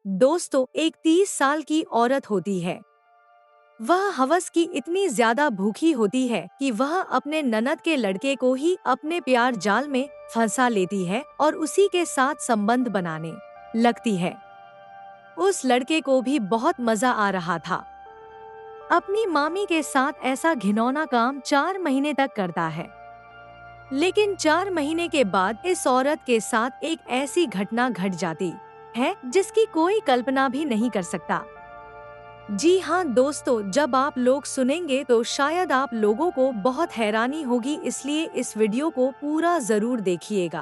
दोस्तों, एक 30 साल की औरत होती है। वह हवस की इतनी ज्यादा भूखी होती है कि वह अपने ननद के लड़के को ही अपने प्यार जाल में फंसा लेती है और उसी के साथ संबंध बनाने लगती है। उस लड़के को भी बहुत मजा आ रहा था। अपनी मामी के साथ ऐसा घिनौना काम 4 महीने तक करता है। लेकिन 4 महीने के बाद इस औरत के साथ एक ऐसी घटना घट जाती है जिसकी कोई कल्पना भी नहीं कर सकता। जी हाँ दोस्तों, जब आप लोग सुनेंगे तो शायद आप लोगों को बहुत हैरानी होगी, इसलिए इस वीडियो को पूरा जरूर देखिएगा,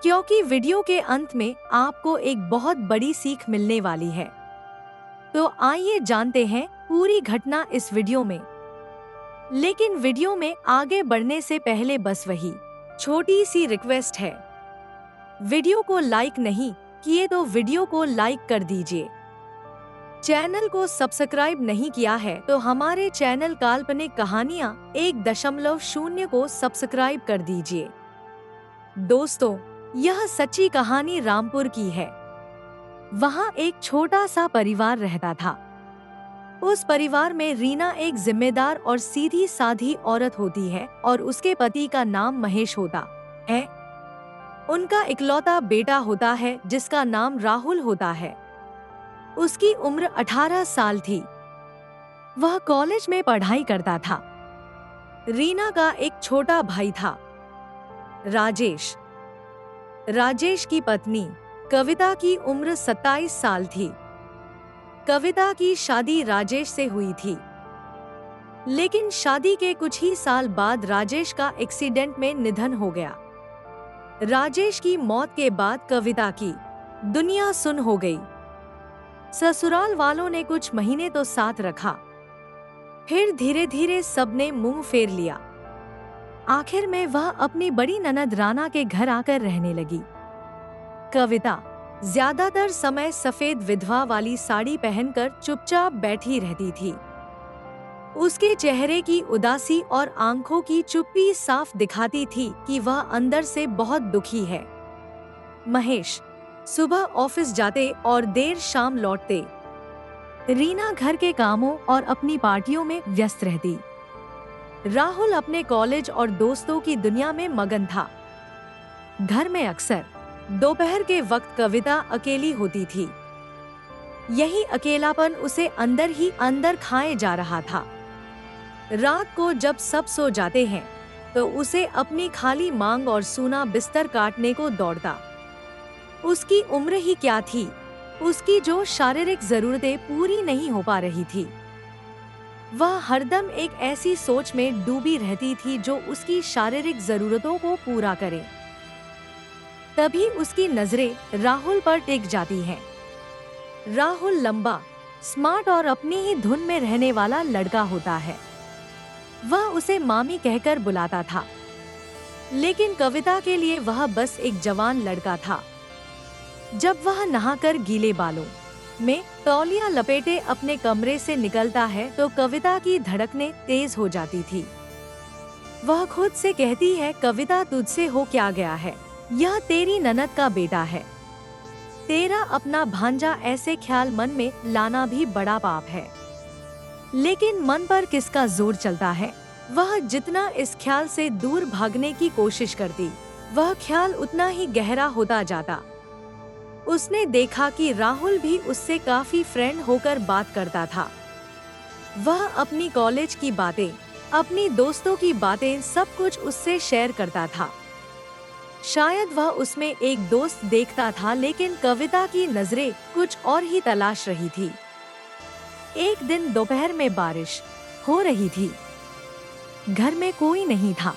क्योंकि वीडियो के अंत में आपको एक बहुत बड़ी सीख मिलने वाली है। तो आइए जानते हैं पूरी घटना इस वीडियो में। लेकिन वीडियो में आगे बढ़ने से पहले बस वही छोटी सी रिक्वेस्ट है। वीडियो को लाइक नहीं किए तो वीडियो को लाइक कर दीजिए। चैनल को सब्सक्राइब नहीं किया है तो हमारे चैनल काल्पनिक कहानियाँ 1.0 को सब्सक्राइब कर दीजिए। दोस्तों, यह सच्ची कहानी रामपुर की है। वहाँ एक छोटा सा परिवार रहता था। उस परिवार में रीना एक जिम्मेदार और सीधी साधी औरत होती है और उसके पति का नाम महेश होता है। उनका इकलौता बेटा होता है जिसका नाम राहुल होता है। उसकी उम्र 18 साल थी। वह कॉलेज में पढ़ाई करता था। रीना का एक छोटा भाई था, राजेश। राजेश की पत्नी कविता की उम्र 27 साल थी। कविता की शादी राजेश से हुई थी, लेकिन शादी के कुछ ही साल बाद राजेश का एक्सीडेंट में निधन हो गया। राजेश की मौत के बाद कविता की दुनिया सुन हो गई। ससुराल वालों ने कुछ महीने तो साथ रखा, फिर धीरे धीरे सबने मुंह फेर लिया। आखिर में वह अपनी बड़ी ननद राना के घर आकर रहने लगी। कविता ज्यादातर समय सफेद विधवा वाली साड़ी पहनकर चुपचाप बैठी रहती थी। उसके चेहरे की उदासी और आंखों की चुप्पी साफ दिखाती थी कि वह अंदर से बहुत दुखी है। महेश सुबह ऑफिस जाते और देर शाम लौटते। रीना घर के कामों और अपनी पार्टियों में व्यस्त रहती। राहुल अपने कॉलेज और दोस्तों की दुनिया में मगन था। घर में अक्सर दोपहर के वक्त कविता अकेली होती थी। यही अकेलापन उसे अंदर ही अंदर खाए जा रहा था। रात को जब सब सो जाते हैं तो उसे अपनी खाली मांग और सूना बिस्तर काटने को दौड़ता। उसकी उम्र ही क्या थी, उसकी जो शारीरिक जरूरतें पूरी नहीं हो पा रही थी। वह हरदम एक ऐसी सोच में डूबी रहती थी जो उसकी शारीरिक जरूरतों को पूरा करे। तभी उसकी नजरें राहुल पर टिक जाती हैं। राहुल लंबा, स्मार्ट और अपनी ही धुन में रहने वाला लड़का होता है। वह उसे मामी कहकर बुलाता था, लेकिन कविता के लिए वह बस एक जवान लड़का था। जब वह नहाकर गीले बालों में तौलिया लपेटे अपने कमरे से निकलता है तो कविता की धड़कनें तेज हो जाती थी। वह खुद से कहती है, कविता तुझसे हो क्या गया है? यह तेरी ननद का बेटा है। तेरा अपना भांजा ऐसे ख्याल मन में लाना भी बड़ा पाप है। लेकिन मन पर किसका जोर चलता है? वह जितना इस ख्याल से दूर भागने की कोशिश करती, वह ख्याल उतना ही गहरा होता जाता। उसने देखा कि राहुल भी उससे काफी फ्रेंड होकर बात करता था। वह अपनी कॉलेज की बातें, अपनी दोस्तों की बातें सब कुछ उससे शेयर करता था। शायद वह उसमें एक दोस्त देखता था, लेकिन कविता की नजरें कुछ और ही तलाश रही थी। एक दिन दोपहर में बारिश हो रही थी। घर में कोई नहीं था।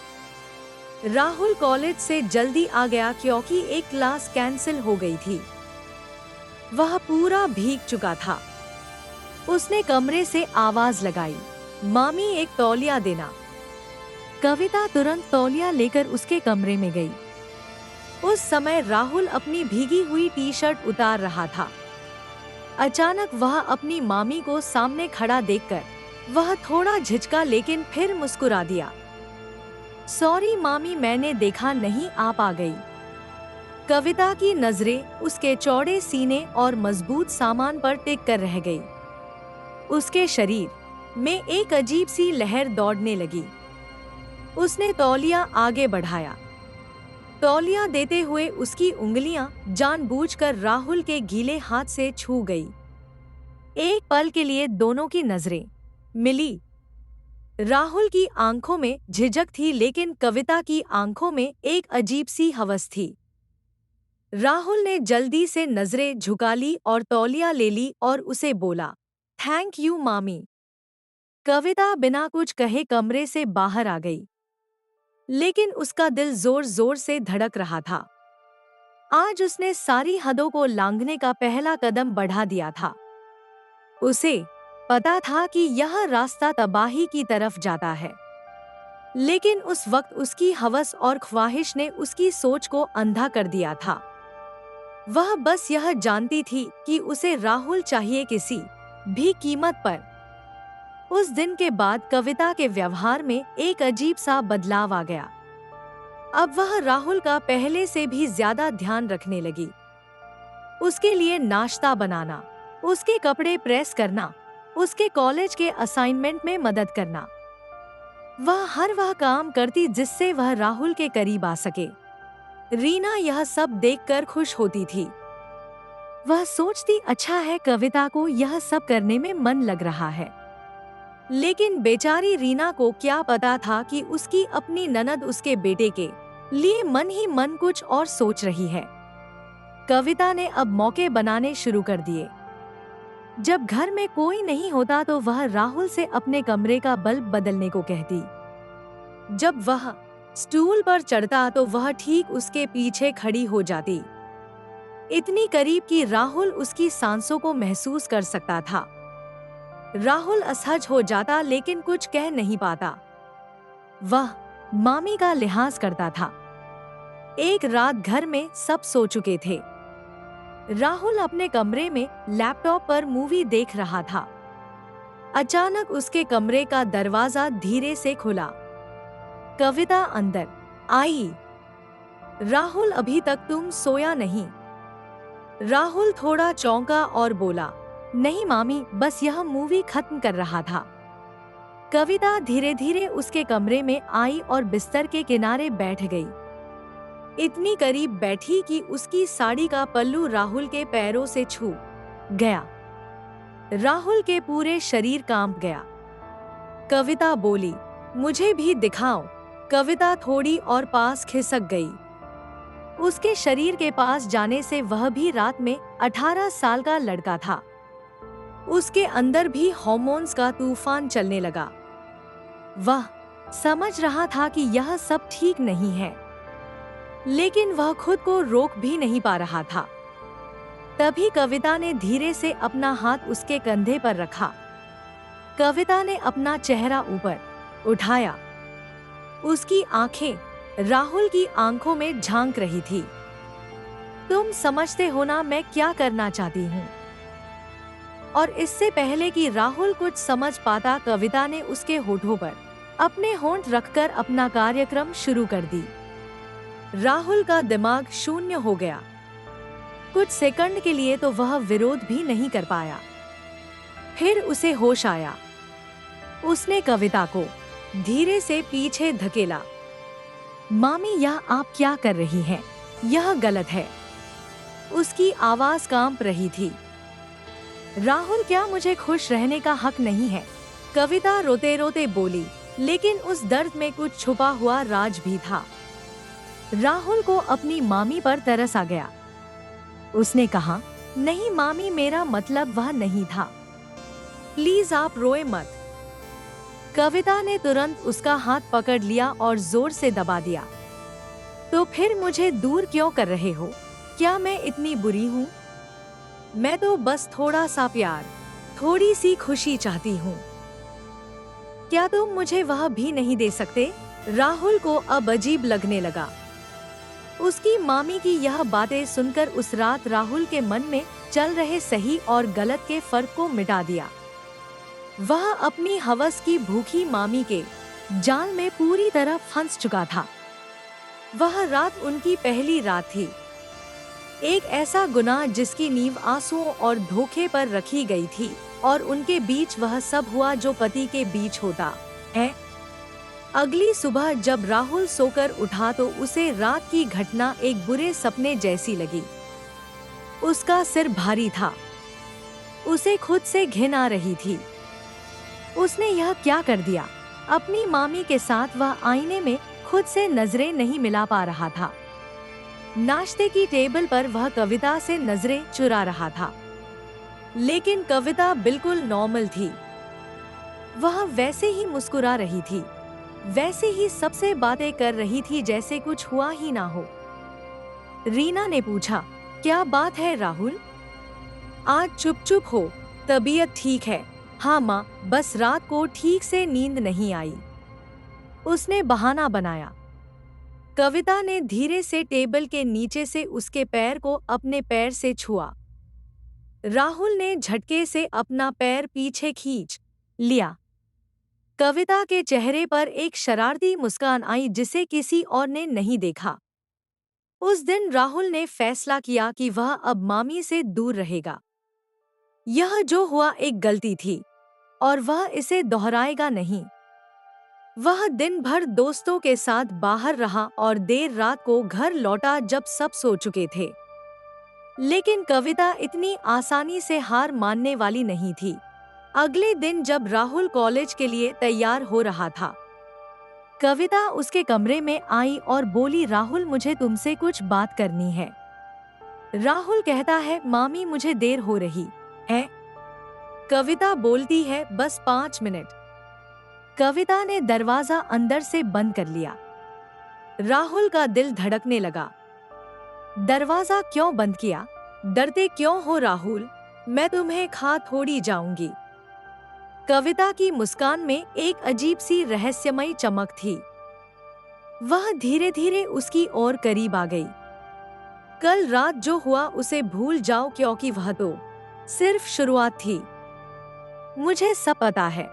राहुल कॉलेज से जल्दी आ गया क्योंकि एक क्लास कैंसिल हो गई थी। वह पूरा भीग चुका था। उसने कमरे से आवाज लगाई, मामी एक तौलिया देना। कविता तुरंत तौलिया लेकर उसके कमरे में गई। उस समय राहुल अपनी भीगी हुई टी शर्ट उतार रहा था। अचानक वह अपनी मामी को सामने खड़ा देखकर वह थोड़ा झिझका, लेकिन फिर मुस्कुरा दिया। सॉरी मामी, मैंने देखा नहीं, आप आ गई। कविता की नजरें उसके चौड़े सीने और मजबूत सामान पर टिक कर रह गई। उसके शरीर में एक अजीब सी लहर दौड़ने लगी। उसने तौलिया आगे बढ़ाया। तौलिया देते हुए उसकी उंगलियां जानबूझकर राहुल के गीले हाथ से छू गई। एक पल के लिए दोनों की नजरें मिली। राहुल की आंखों में झिझक थी, लेकिन कविता की आंखों में एक अजीब सी हवस थी। राहुल ने जल्दी से नजरें झुका ली और तौलिया ले ली और उसे बोला, थैंक यू मामी। कविता बिना कुछ कहे कमरे से बाहर आ गई, लेकिन उसका दिल जोर जोर से धड़क रहा था। आज उसने सारी हदों को लांघने का पहला कदम बढ़ा दिया था। उसे पता था कि यह रास्ता तबाही की तरफ जाता है, लेकिन उस वक्त उसकी हवस और ख्वाहिश ने उसकी सोच को अंधा कर दिया था। वह बस यह जानती थी कि उसे राहुल चाहिए, किसी भी कीमत पर। उस दिन के बाद कविता के व्यवहार में एक अजीब सा बदलाव आ गया। अब वह राहुल का पहले से भी ज्यादा ध्यान रखने लगी। उसके लिए नाश्ता बनाना, उसके कपड़े प्रेस करना, उसके कॉलेज के असाइनमेंट में मदद करना। वह काम करती जिससे वह राहुल के करीब आ सके। रीना यह सब देखकर खुश होती थी। वह सोचती, अच्छा है, कविता को यह सब करने में मन लग रहा है। लेकिन बेचारी रीना को क्या पता था कि उसकी अपनी ननद उसके बेटे के लिए मन ही मन कुछ और सोच रही है। कविता ने अब मौके बनाने शुरू कर दिए। जब घर में कोई नहीं होता तो वह राहुल से अपने कमरे का बल्ब बदलने को कहती। जब वह स्टूल पर चढ़ता तो वह ठीक उसके पीछे खड़ी हो जाती, इतनी करीब कि राहुल उसकी सांसों को महसूस कर सकता था। राहुल असहज हो जाता, लेकिन कुछ कह नहीं पाता। वह मामी का लिहाज करता था। एक रात घर में सब सो चुके थे। राहुल अपने कमरे में लैपटॉप पर मूवी देख रहा था। अचानक उसके कमरे का दरवाजा धीरे से खुला। कविता अंदर आई। राहुल, अभी तक तुम सोया नहीं? राहुल थोड़ा चौंका और बोला, नहीं मामी, बस यह मूवी खत्म कर रहा था। कविता धीरे धीरे उसके कमरे में आई और बिस्तर के किनारे बैठ गई। इतनी करीब बैठी कि उसकी साड़ी का पल्लू राहुल के पैरों से छू गया। राहुल के पूरे शरीर कांप गया। कविता बोली, मुझे भी दिखाओ। कविता थोड़ी और पास खिसक गई। उसके शरीर के पास जाने से वह भी रात में 18 साल का लड़का था। उसके अंदर भी हार्मोन्स का तूफान चलने लगा। वह समझ रहा था कि यह सब ठीक नहीं है, लेकिन वह खुद को रोक भी नहीं पा रहा था। तभी कविता ने धीरे से अपना हाथ उसके कंधे पर रखा। कविता ने अपना चेहरा ऊपर उठाया। उसकी आंखें राहुल की आंखों में झांक रही थी। तुम समझते हो ना मैं क्या करना चाहती हूँ? और इससे पहले कि राहुल कुछ समझ पाता, कविता ने उसके होठों पर अपने होंठ रखकर अपना कार्यक्रम शुरू कर दी। राहुल का दिमाग शून्य हो गया। कुछ सेकंड के लिए तो वह विरोध भी नहीं कर पाया। फिर उसे होश आया। उसने कविता को धीरे से पीछे धकेला। मामी, यह आप क्या कर रही हैं? यह गलत है। उसकी आवाज कांप रही थी। राहुल, क्या मुझे खुश रहने का हक नहीं है? कविता रोते रोते बोली, लेकिन उस दर्द में कुछ छुपा हुआ राज भी था। राहुल को अपनी मामी पर तरस आ गया। उसने कहा, नहीं मामी, मेरा मतलब वह नहीं था। प्लीज आप रोए मत। कविता ने तुरंत उसका हाथ पकड़ लिया और जोर से दबा दिया। तो फिर मुझे दूर क्यों कर रहे हो? क्या मैं इतनी बुरी हूँ? मैं तो बस थोड़ा सा प्यार, थोड़ी सी खुशी चाहती हूँ। क्या तुम मुझे वह भी नहीं दे सकते? राहुल को अब अजीब लगने लगा। उसकी मामी की यह बातें सुनकर उस रात राहुल के मन में चल रहे सही और गलत के फर्क को मिटा दिया। वह अपनी हवस की भूखी मामी के जाल में पूरी तरह फंस चुका था। वह रात उनकी पहली रात थी। एक ऐसा गुनाह जिसकी नींव आंसुओं और धोखे पर रखी गई थी, और उनके बीच वह सब हुआ जो पति के बीच होता है। अगली सुबह जब राहुल सोकर उठा तो उसे रात की घटना एक बुरे सपने जैसी लगी। उसका सिर भारी था। उसे खुद से घिन आ रही थी। उसने यह क्या कर दिया? अपनी मामी के साथ वह आईने में खुद से नजरें नहीं मिला पा रहा था। नाश्ते की टेबल पर वह कविता से नजरें चुरा रहा था, लेकिन कविता बिल्कुल नॉर्मल थी। वह वैसे ही मुस्कुरा रही थी, वैसे ही सबसे बातें कर रही थी जैसे कुछ हुआ ही ना हो। रीना ने पूछा, क्या बात है राहुल? आज चुप चुप हो। तबीयत ठीक है? हाँ माँ, बस रात को ठीक से नींद नहीं आई। उसने बहाना बनाया। कविता ने धीरे से टेबल के नीचे से उसके पैर को अपने पैर से छुआ। राहुल ने झटके से अपना पैर पीछे खींच लिया। कविता के चेहरे पर एक शरारती मुस्कान आई जिसे किसी और ने नहीं देखा। उस दिन राहुल ने फैसला किया कि वह अब मामी से दूर रहेगा। यह जो हुआ एक गलती थी और वह इसे दोहराएगा नहीं। वह दिन भर दोस्तों के साथ बाहर रहा और देर रात को घर लौटा जब सब सो चुके थे। लेकिन कविता इतनी आसानी से हार मानने वाली नहीं थी। अगले दिन जब राहुल कॉलेज के लिए तैयार हो रहा था, कविता उसके कमरे में आई और बोली, राहुल मुझे तुमसे कुछ बात करनी है। राहुल कहता है, मामी मुझे देर हो रही है। कविता बोलती है, बस 5 मिनट। कविता ने दरवाजा अंदर से बंद कर लिया। राहुल का दिल धड़कने लगा। दरवाजा क्यों बंद किया? डरते क्यों हो राहुल? मैं तुम्हें खा थोड़ी जाऊंगी। कविता की मुस्कान में एक अजीब सी रहस्यमयी चमक थी। वह धीरे धीरे उसकी ओर करीब आ गई। कल रात जो हुआ उसे भूल जाओ, क्योंकि वह तो सिर्फ शुरुआत थी। मुझे सब पता है।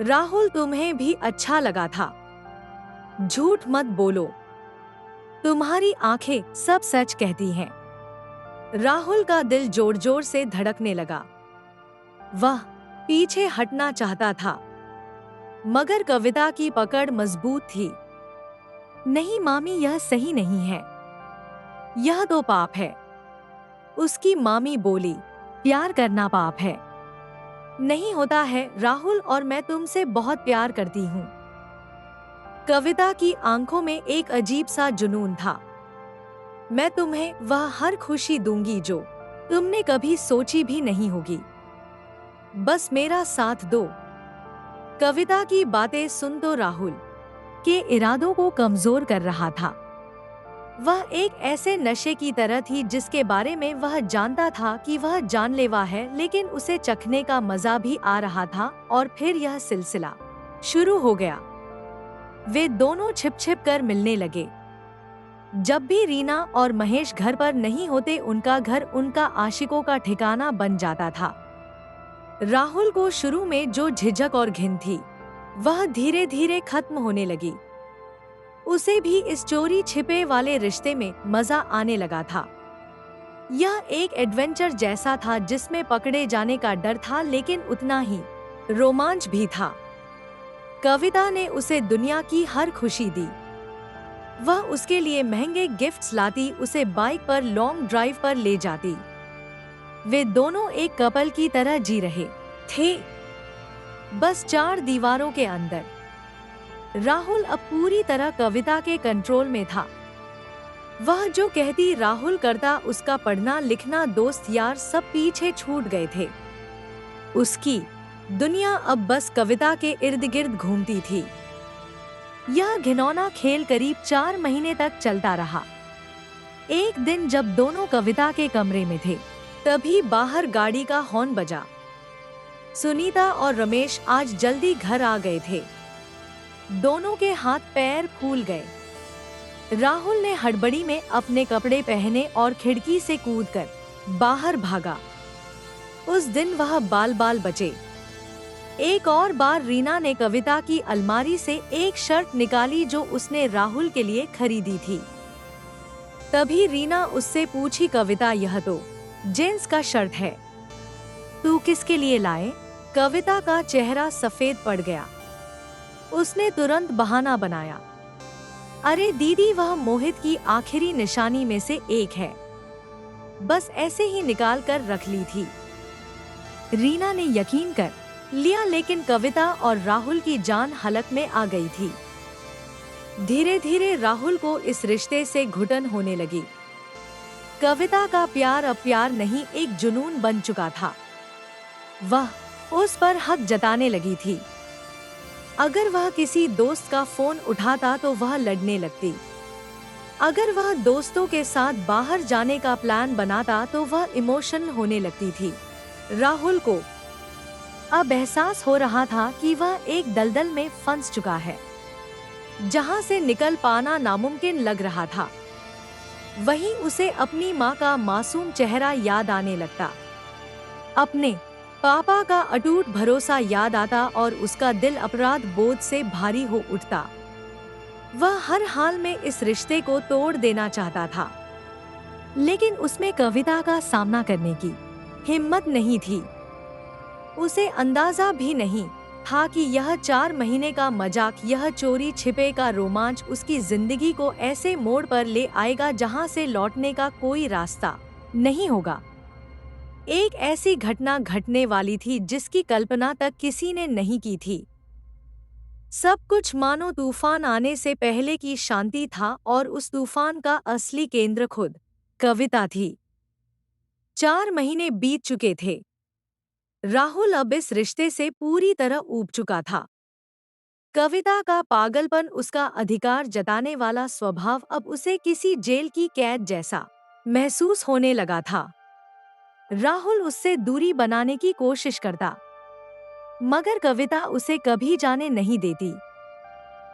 राहुल, तुम्हें भी अच्छा लगा था। झूठ मत बोलो। तुम्हारी आंखें सब सच कहती हैं। राहुल का दिल जोर जोर से धड़कने लगा। वह पीछे हटना चाहता था, मगर कविता की पकड़ मजबूत थी। नहीं मामी, यह सही नहीं है। यह तो पाप है। उसकी मामी बोली, प्यार करना पाप है? नहीं होता है राहुल, और मैं तुमसे बहुत प्यार करती हूँ। कविता की आंखों में एक अजीब सा जुनून था। मैं तुम्हें वह हर खुशी दूंगी जो तुमने कभी सोची भी नहीं होगी। बस मेरा साथ दो। कविता की बातें सुन तो राहुल के इरादों को कमजोर कर रहा था। वह एक ऐसे नशे की तरह थी जिसके बारे में वह जानता था कि वह जानलेवा है, लेकिन उसे चखने का मजा भी आ रहा था। और फिर यह सिलसिला शुरू हो गया। वे दोनों छिप छिप कर मिलने लगे। जब भी रीना और महेश घर पर नहीं होते, उनका घर उनका आशिकों का ठिकाना बन जाता था। राहुल को शुरू में जो झिझक और घिन थी, वह धीरे धीरे खत्म होने लगी। उसे भी इस चोरी छिपे वाले रिश्ते में मजा आने लगा था। यह एक एडवेंचर जैसा था जिसमें पकड़े जाने का डर था, लेकिन उतना ही रोमांच भी था। कविता ने उसे दुनिया की हर खुशी दी। वह उसके लिए महंगे गिफ्ट्स लाती, उसे बाइक पर लॉन्ग ड्राइव पर ले जाती। वे दोनों एक कपल की तरह जी रहे थे, बस 4 दीवारों के अंदर। राहुल अब पूरी तरह कविता के कंट्रोल में था। वह जो कहती राहुल करता, उसका पढ़ना लिखना, दोस्त यार सब पीछे छूट गए थे। उसकी दुनिया अब बस कविता के इर्द गिर्द घूमती थी। यह घिनौना खेल करीब 4 महीने तक चलता रहा। एक दिन जब दोनों कविता के कमरे में थे, तभी बाहर गाड़ी का हॉर्न बजा। सुनीता और रमेश आज जल्दी घर आ गए थे। दोनों के हाथ पैर फूल गए। राहुल ने हड़बड़ी में अपने कपड़े पहने और खिड़की से कूदकर बाहर भागा। उस दिन वह बाल बाल बचे। एक और बार रीना ने कविता की अलमारी से एक शर्ट निकाली जो उसने राहुल के लिए खरीदी थी। तभी रीना उससे पूछी, कविता यह तो जेंट्स का शर्ट है, तू किसके लिए लाए? कविता का चेहरा सफेद पड़ गया। उसने तुरंत बहाना बनाया, अरे दीदी, वह मोहित की आखिरी निशानी में से एक है, बस ऐसे ही निकाल कर रख ली थी। रीना ने यकीन कर लिया, लेकिन कविता और राहुल की जान हलक में आ गई थी। धीरे धीरे राहुल को इस रिश्ते से घुटन होने लगी। कविता का प्यार अब प्यार नहीं, एक जुनून बन चुका था। वह उस पर हक जताने लगी थी। अगर वह किसी दोस्त का फोन उठाता तो वह लड़ने लगती। अगर वह दोस्तों के साथ बाहर जाने का प्लान बनाता तो वह इमोशनल होने लगती थी। राहुल को अब एहसास हो रहा था कि वह एक दलदल में फंस चुका है, जहां से निकल पाना नामुमकिन लग रहा था। वहीं उसे अपनी माँ का मासूम चेहरा याद आने लगता, अपने पापा का अटूट भरोसा याद आता और उसका दिल अपराध बोझ से भारी हो उठता। वह हर हाल में इस रिश्ते को तोड़ देना चाहता था, लेकिन उसमें कविता का सामना करने की हिम्मत नहीं थी। उसे अंदाजा भी नहीं था कि यह 4 महीने का मजाक, यह चोरी छिपे का रोमांच उसकी जिंदगी को ऐसे मोड़ पर ले आएगा जहां से लौटने का कोई रास्ता नहीं होगा। एक ऐसी घटना घटने वाली थी जिसकी कल्पना तक किसी ने नहीं की थी। सब कुछ मानो तूफान आने से पहले की शांति था, और उस तूफान का असली केंद्र खुद कविता थी। 4 महीने बीत चुके थे। राहुल अब इस रिश्ते से पूरी तरह ऊब चुका था। कविता का पागलपन, उसका अधिकार जताने वाला स्वभाव अब उसे किसी जेल की कैद जैसा महसूस होने लगा था। राहुल उससे दूरी बनाने की कोशिश करता, मगर कविता उसे कभी जाने नहीं देती।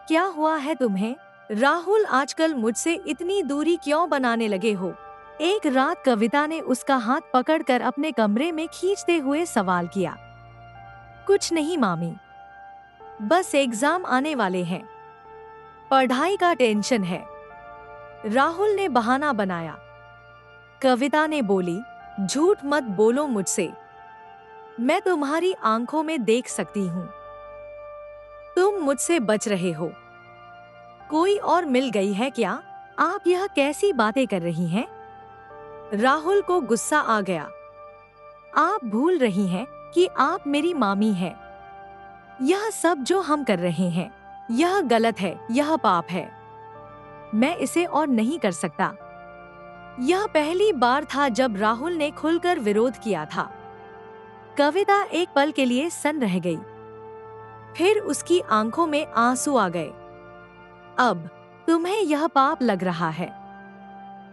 क्या हुआ है तुम्हें, राहुल, आजकल मुझसे इतनी दूरी क्यों बनाने लगे हो? एक रात कविता ने उसका हाथ पकड़कर अपने कमरे में खींचते हुए सवाल किया। कुछ नहीं मामी, बस एग्जाम आने वाले हैं, पढ़ाई का टेंशन है, राहुल ने बहाना बनाया। कविता ने बोली, झूठ मत बोलो मुझसे, मैं तुम्हारी आंखों में देख सकती हूँ, तुम मुझसे बच रहे हो। कोई और मिल गई है क्या? आप यह कैसी बातें कर रही हैं? राहुल को गुस्सा आ गया। आप भूल रही हैं कि आप मेरी मामी हैं। यह सब जो हम कर रहे हैं, यह गलत है, यह पाप है। मैं इसे और नहीं कर सकता। यह पहली बार था जब राहुल ने खुलकर विरोध किया था। कविता एक पल के लिए सन्न रह गई, फिर उसकी आंखों में आंसू आ गए। अब तुम्हें यह पाप लग रहा है,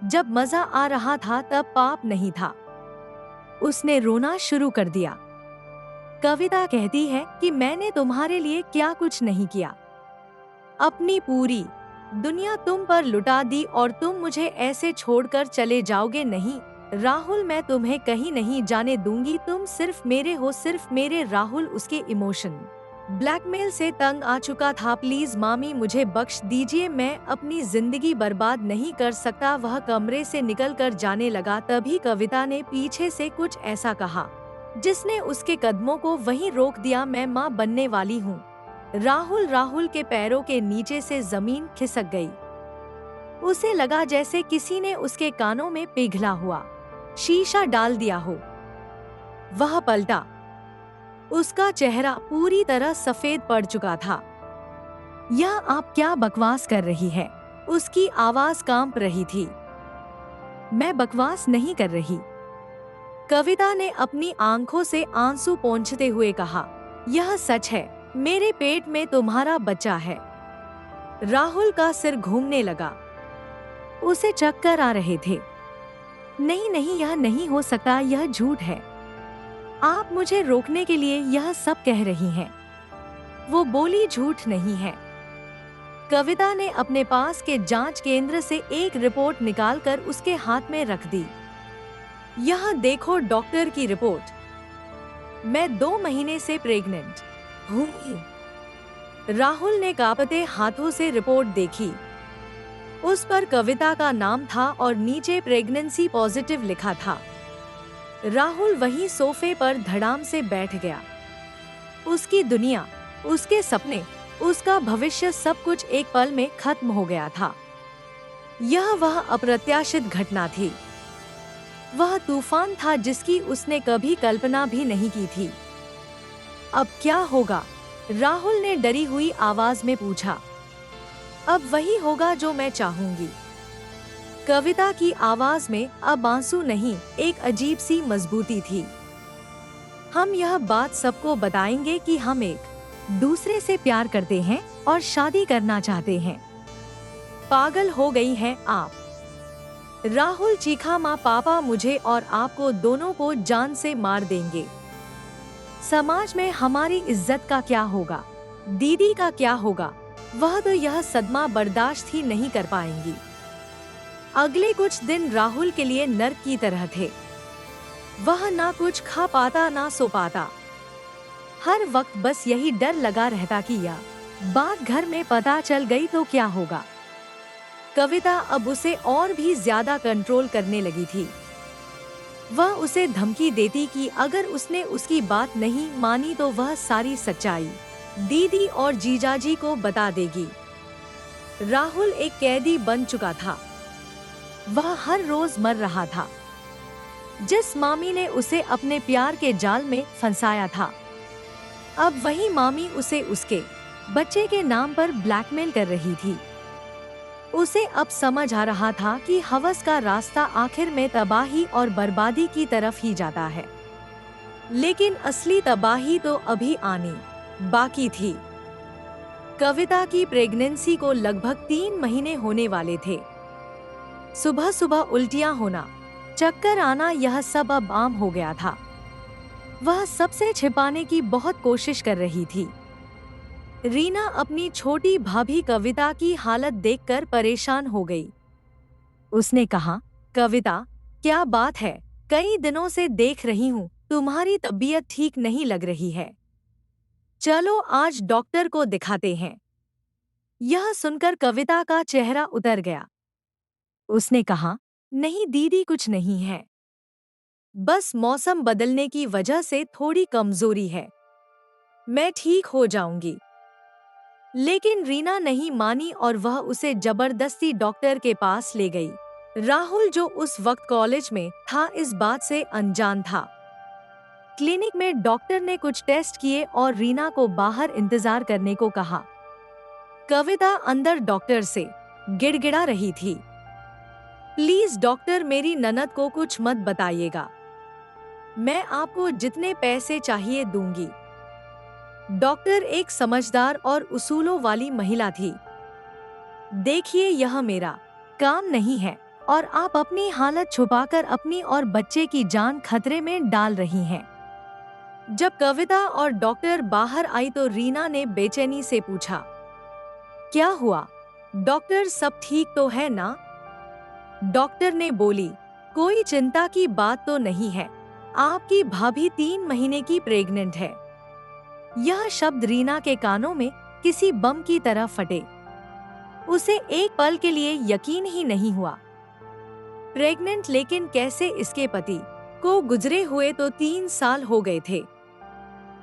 जब मजा आ रहा था तब पाप नहीं था। उसने रोना शुरू कर दिया। कविता कहती है कि मैंने तुम्हारे लिए क्या कुछ नहीं किया, अपनी पूरी दुनिया तुम पर लुटा दी और तुम मुझे ऐसे छोड़कर चले जाओगे? नहीं राहुल, मैं तुम्हें कहीं नहीं जाने दूंगी, तुम सिर्फ मेरे हो, सिर्फ मेरे। राहुल उसके इमोशन ब्लैकमेल से तंग आ चुका था। प्लीज मामी, मुझे बख्श दीजिए, मैं अपनी जिंदगी बर्बाद नहीं कर सकता। वह कमरे से निकलकर जाने लगा, तभी कविता ने पीछे से कुछ ऐसा कहा जिसने उसके कदमों को वहीं रोक दिया। मैं माँ बनने वाली हूँ। राहुल के पैरों के नीचे से जमीन खिसक गई। उसे लगा जैसे किसी ने उसके कानों में पिघला हुआ शीशा डाल दिया हो। वह पलटा, उसका चेहरा पूरी तरह सफेद पड़ चुका था। यह आप क्या बकवास कर रही है? उसकी आवाज कांप रही थी। मैं बकवास नहीं कर रही, कविता ने अपनी आंखों से आंसू पोंछते हुए कहा। यह सच है, मेरे पेट में तुम्हारा बच्चा है। राहुल का सिर घूमने लगा, उसे चक्कर आ रहे थे। नहीं नहीं, यह नहीं हो सकता, यह झूठ है। आप मुझे रोकने के लिए यह सब कह रही हैं। वो बोली, झूठ नहीं है। कविता ने अपने पास के जांच केंद्र से एक रिपोर्ट निकालकर उसके हाथ में रख दी। यह देखो डॉक्टर की रिपोर्ट, मैं 2 महीने से प्रेग्नेंट हूँ। राहुल ने कांपते हाथों से रिपोर्ट देखी। उस पर कविता का नाम था और नीचे प्रेगनेंसी पॉजिटिव लिखा था। राहुल वहीं सोफे पर धड़ाम से बैठ गया। उसकी दुनिया, उसके सपने, उसका भविष्य सब कुछ एक पल में खत्म हो गया था। यह वह अप्रत्याशित घटना थी। वह तूफान था जिसकी उसने कभी कल्पना भी नहीं की थी। अब क्या होगा? राहुल ने डरी हुई आवाज में पूछा। अब वही होगा जो मैं चाहूंगी। कविता की आवाज में अब आंसू नहीं, एक अजीब सी मजबूती थी। हम यह बात सबको बताएंगे कि हम एक दूसरे से प्यार करते हैं और शादी करना चाहते हैं। पागल हो गई हैं आप? राहुल चीखा। माँ पापा मुझे और आपको दोनों को जान से मार देंगे। समाज में हमारी इज्जत का क्या होगा? दीदी का क्या होगा? वह तो यह सदमा बर्दाश्त ही नहीं कर पाएंगी। अगले कुछ दिन राहुल के लिए नर्क की तरह थे। वह ना कुछ खा पाता ना सो पाता। हर वक्त बस यही डर लगा रहता कि यह बात घर में पता चल गई तो क्या होगा। कविता अब उसे और भी ज्यादा कंट्रोल करने लगी थी। वह उसे धमकी देती कि अगर उसने उसकी बात नहीं मानी तो वह सारी सच्चाई दीदी और जीजाजी को बता देगी। राहुल एक कैदी बन चुका था। वह हर रोज मर रहा था। जिस मामी ने उसे अपने प्यार के जाल में फंसाया था, अब वही मामी उसे उसके बच्चे के नाम पर ब्लैकमेल कर रही थी। उसे अब समझ आ रहा था कि हवस का रास्ता आखिर में तबाही और बर्बादी की तरफ ही जाता है। लेकिन असली तबाही तो अभी आनी बाकी थी। कविता की प्रेगनेंसी को लगभग 3 महीने होने वाले थे। सुबह सुबह उल्टियां होना, चक्कर आना, यह सब अब आम हो गया था। वह सबसे छिपाने की बहुत कोशिश कर रही थी। रीना अपनी छोटी भाभी कविता की हालत देखकर परेशान हो गई। उसने कहा, कविता क्या बात है? कई दिनों से देख रही हूँ तुम्हारी तबीयत ठीक नहीं लग रही है। चलो आज डॉक्टर को दिखाते हैं। यह सुनकर कविता का चेहरा उतर गया। उसने कहा, नहीं दीदी, कुछ नहीं है। बस मौसम बदलने की वजह से थोड़ी कमजोरी है। मैं ठीक हो जाऊंगी। लेकिन रीना नहीं मानी और वह उसे जबरदस्ती डॉक्टर के पास ले गई। राहुल, जो उस वक्त कॉलेज में था, इस बात से अनजान था। क्लिनिक में डॉक्टर ने कुछ टेस्ट किए और रीना को बाहर इंतजार करने को कहा। कविता अंदर डॉक्टर से गिड़गिड़ा रही थी। प्लीज डॉक्टर, मेरी ननद को कुछ मत बताइएगा। मैं आपको जितने पैसे चाहिए दूंगी। डॉक्टर एक समझदार और उसूलों वाली महिला थी। देखिए, यह मेरा काम नहीं है और आप अपनी हालत छुपाकर अपनी और बच्चे की जान खतरे में डाल रही हैं। जब कविता और डॉक्टर बाहर आई तो रीना ने बेचैनी से पूछा, क्या हुआ डॉक्टर, सब ठीक तो है ना? डॉक्टर ने बोली, कोई चिंता की बात तो नहीं है। आपकी भाभी 3 महीने की प्रेग्नेंट है। यह शब्द रीना के कानों में किसी बम की तरह फटे। उसे एक पल के लिए यकीन ही नहीं हुआ। प्रेग्नेंट, लेकिन कैसे? इसके पति को गुजरे हुए तो 3 साल हो गए थे।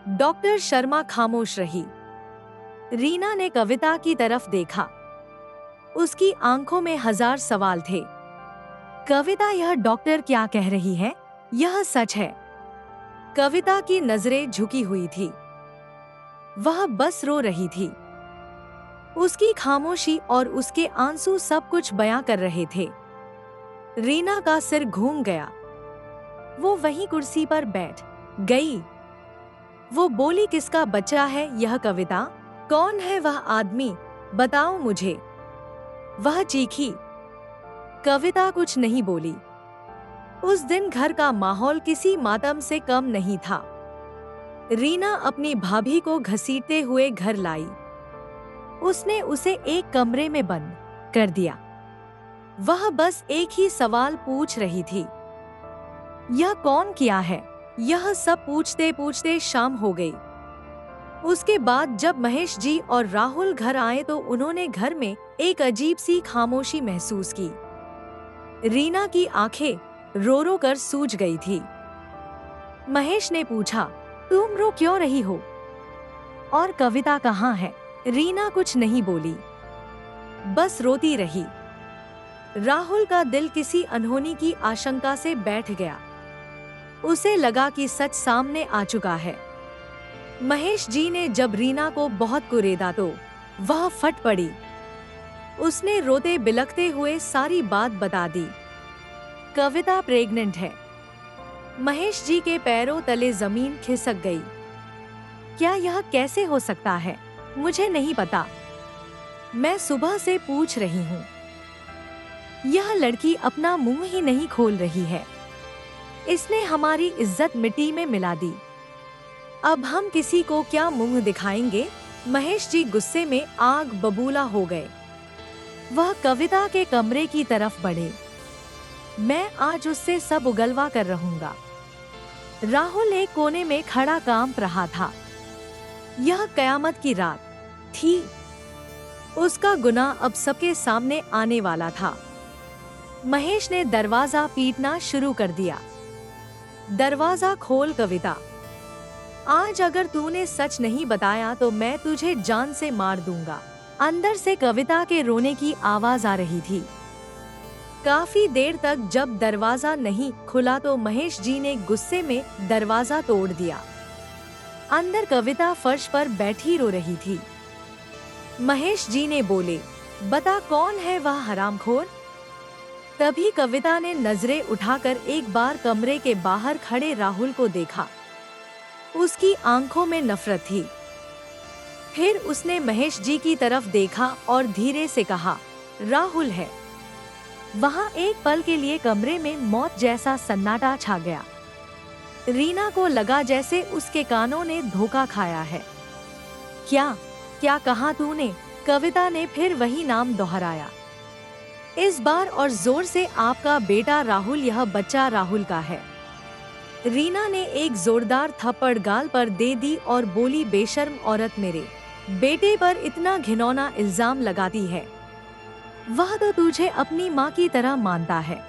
डॉक्टर शर्मा खामोश रही। रीना ने कविता की तरफ देखा। उसकी आंखों में 1000 सवाल थे। कविता, यह डॉक्टर क्या कह रही है? यह सच है? कविता की नजरें झुकी हुई थी। वह बस रो रही थी। उसकी खामोशी और उसके आंसू सब कुछ बयां कर रहे थे। रीना का सिर घूम गया। वो वहीं कुर्सी पर बैठ गई। वो बोली, किसका बच्चा है यह? कविता, कौन है वह आदमी? बताओ मुझे। वह चीखी। कविता कुछ नहीं बोली। उस दिन घर का माहौल किसी मातम से कम नहीं था। रीना अपनी भाभी को घसीटते हुए घर लाई। उसने उसे एक कमरे में बंद कर दिया। वह बस एक ही सवाल पूछ रही थी, यह कौन किया है? यह सब पूछते पूछते शाम हो गई। उसके बाद जब महेश जी और राहुल घर आए तो उन्होंने घर में एक अजीब सी खामोशी महसूस की। रीना की आंखें रो रो कर सूज गई थी। महेश ने पूछा, तुम रो क्यों रही हो? और कविता कहाँ है? रीना कुछ नहीं बोली, बस रोती रही। राहुल का दिल किसी अनहोनी की आशंका से बैठ गया। उसे लगा कि सच सामने आ चुका है। महेश जी ने जब रीना को बहुत कुरेदा तो वह फट पड़ी। उसने रोते बिलखते हुए सारी बात बता दी। कविता प्रेग्नेंट है। महेश जी के पैरों तले जमीन खिसक गई। क्या यह कैसे हो सकता है? मुझे नहीं पता। मैं सुबह से पूछ रही हूँ। यह लड़की अपना मुंह ही नहीं खोल रही है। इसने हमारी इज्जत मिट्टी में मिला दी। अब हम किसी को क्या मुंह दिखाएंगे? महेश जी गुस्से में आग बबूला हो गए। वह कविता के कमरे की तरफ बढ़े। मैं आज उससे सब उगलवा कर रहूंगा। राहुल एक कोने में खड़ा कांप रहा था। यह कयामत की रात थी। उसका गुनाह अब सबके सामने आने वाला था। महेश ने दरवाजा पीटना शुरू कर दिया। दरवाजा खोल कविता। आज अगर तूने सच नहीं बताया तो मैं तुझे जान से मार दूंगा। अंदर से कविता के रोने की आवाज आ रही थी। काफी देर तक जब दरवाजा नहीं खुला तो महेश जी ने गुस्से में दरवाजा तोड़ दिया। अंदर कविता फर्श पर बैठी रो रही थी। महेश जी ने बोले, बता कौन है वह हरामखोर? तभी कविता ने नजरें उठाकर एक बार कमरे के बाहर खड़े राहुल को देखा। उसकी आंखों में नफरत थी। फिर उसने महेश जी की तरफ देखा और धीरे से कहा, राहुल है। वहां एक पल के लिए कमरे में मौत जैसा सन्नाटा छा गया। रीना को लगा जैसे उसके कानों ने धोखा खाया है। क्या क्या कहा तूने? कविता ने फिर वही नाम दोहराया। इस बार और जोर से, आपका बेटा राहुल, यह बच्चा राहुल का है। रीना ने एक जोरदार थप्पड़ गाल पर दे दी और बोली, बेशर्म औरत, मेरे बेटे पर इतना घिनौना इल्जाम लगाती है। वह तो तुझे अपनी माँ की तरह मानता है।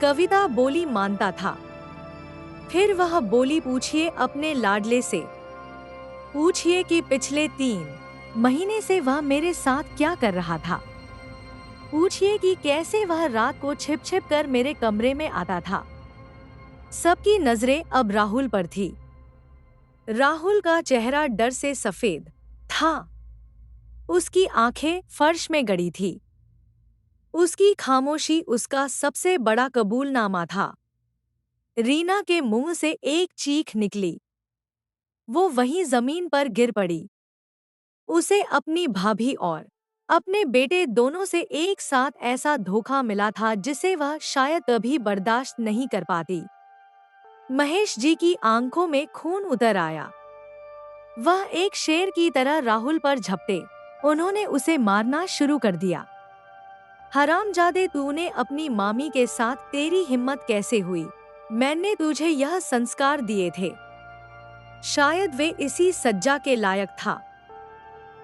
कविता बोली, मानता था। फिर वह बोली, पूछिए अपने लाडले से। पूछिए कि पिछले 3 महीने से वह मेरे साथ क्या कर रहा था। पूछिए कि कैसे वह रात को छिप छिप कर मेरे कमरे में आता था। सबकी नजरें अब राहुल पर थी। राहुल का चेहरा डर से सफेद था। उसकी आंखें फर्श में गड़ी थी। उसकी खामोशी उसका सबसे बड़ा कबूलनामा था। रीना के मुंह से एक चीख निकली। वो वहीं जमीन पर गिर पड़ी। उसे अपनी भाभी और अपने बेटे दोनों से एक साथ ऐसा धोखा मिला था जिसे वह शायद कभी बर्दाश्त नहीं कर पाती। महेश जी की आंखों में खून उतर आया। वह एक शेर की तरह राहुल पर झपटे। उन्होंने उसे मारना शुरू कर दिया। हरामजादे, तूने अपनी मामी के साथ, तेरी हिम्मत कैसे हुई? मैंने तुझे यह संस्कार दिए थे। शायद वे इसी सज्जा के लायक था।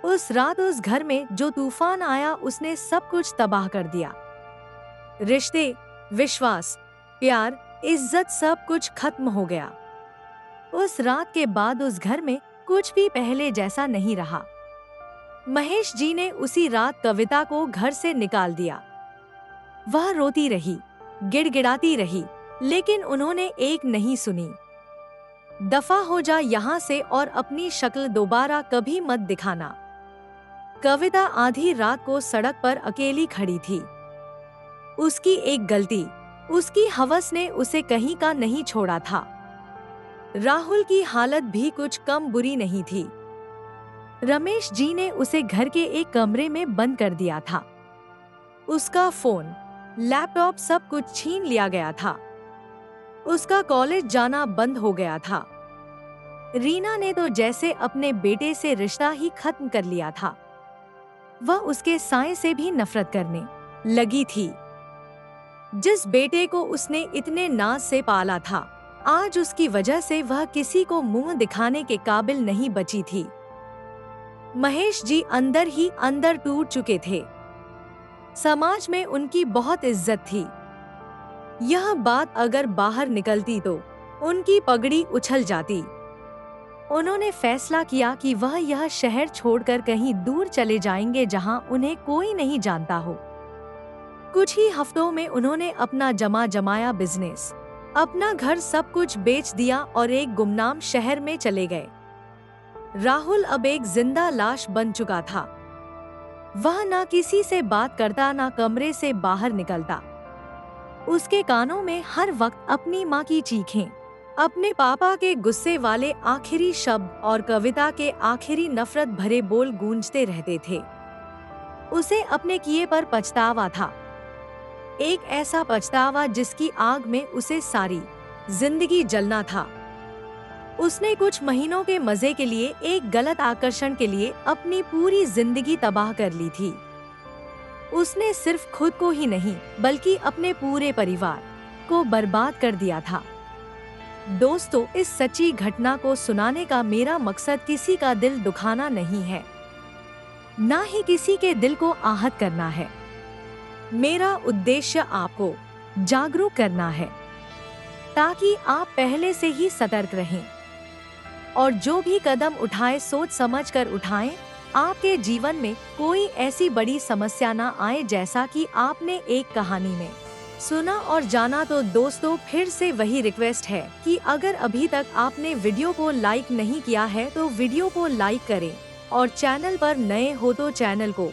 उस रात उस घर में जो तूफान आया उसने सब कुछ तबाह कर दिया। रिश्ते, विश्वास, प्यार, इज्जत, सब कुछ खत्म हो गया। उस रात के बाद उस घर में कुछ भी पहले जैसा नहीं रहा। महेश जी ने उसी रात कविता को घर से निकाल दिया। वह रोती रही, गिड़गिड़ाती रही, लेकिन उन्होंने एक नहीं सुनी। दफा हो जा यहाँ से और अपनी शक्ल दोबारा कभी मत दिखाना। कविता आधी रात को सड़क पर अकेली खड़ी थी। उसकी एक गलती, उसकी हवस ने उसे कहीं का नहीं छोड़ा था। राहुल की हालत भी कुछ कम बुरी नहीं थी। रमेश जी ने उसे घर के एक कमरे में बंद कर दिया था। उसका फोन, लैपटॉप, सब कुछ छीन लिया गया था। उसका कॉलेज जाना बंद हो गया था। रीना ने तो जैसे अपने बेटे से रिश्ता ही खत्म कर लिया था। वह उसके साए से भी नफरत करने लगी थी। जिस बेटे को उसने इतने नाज से पाला था, आज उसकी वजह से वह किसी को मुंह दिखाने के काबिल नहीं बची थी। महेश जी अंदर ही अंदर टूट चुके थे। समाज में उनकी बहुत इज्जत थी। यह बात अगर बाहर निकलती तो उनकी पगड़ी उछल जाती। उन्होंने फैसला किया कि वह यह शहर छोड़कर कहीं दूर चले जाएंगे जहां उन्हें कोई नहीं जानता हो। कुछ ही हफ्तों में उन्होंने अपना जमाया बिजनेस, अपना घर सब कुछ बेच दिया और एक गुमनाम शहर में चले गए। राहुल अब एक जिंदा लाश बन चुका था। वह ना किसी से बात करता, ना कमरे से बाहर निकलता। उसके कानों में हर वक्त अपनी माँ की चीखें, अपने पापा के गुस्से वाले आखिरी शब्द और कविता के आखिरी नफरत भरे बोल गूंजते रहते थे। उसे अपने किए पर पछतावा था, एक ऐसा पछतावा जिसकी आग में उसे सारी जिंदगी जलना था। उसने कुछ महीनों के मजे के लिए, एक गलत आकर्षण के लिए अपनी पूरी जिंदगी तबाह कर ली थी। उसने सिर्फ खुद को ही नहीं बल्कि अपने पूरे परिवार को बर्बाद कर दिया था। दोस्तों, इस सच्ची घटना को सुनाने का मेरा मकसद किसी का दिल दुखाना नहीं है, ना ही किसी के दिल को आहत करना है। मेरा उद्देश्य आपको जागरूक करना है ताकि आप पहले से ही सतर्क रहें और जो भी कदम उठाएं सोच समझ कर उठाएं। आपके जीवन में कोई ऐसी बड़ी समस्या ना आए जैसा कि आपने एक कहानी में सुना और जाना। तो दोस्तों, फिर से वही रिक्वेस्ट है कि अगर अभी तक आपने वीडियो को लाइक नहीं किया है तो वीडियो को लाइक करें और चैनल पर नए हो तो चैनल को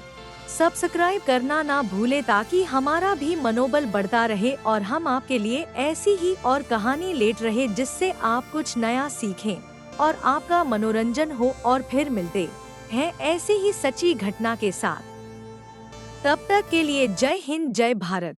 सब्सक्राइब करना ना भूले ताकि हमारा भी मनोबल बढ़ता रहे और हम आपके लिए ऐसी ही और कहानी लेट रहे जिससे आप कुछ नया सीखें और आपका मनोरंजन हो। और फिर मिलते हैं ऐसी ही सच्ची घटना के साथ। तब तक के लिए जय हिंद, जय भारत।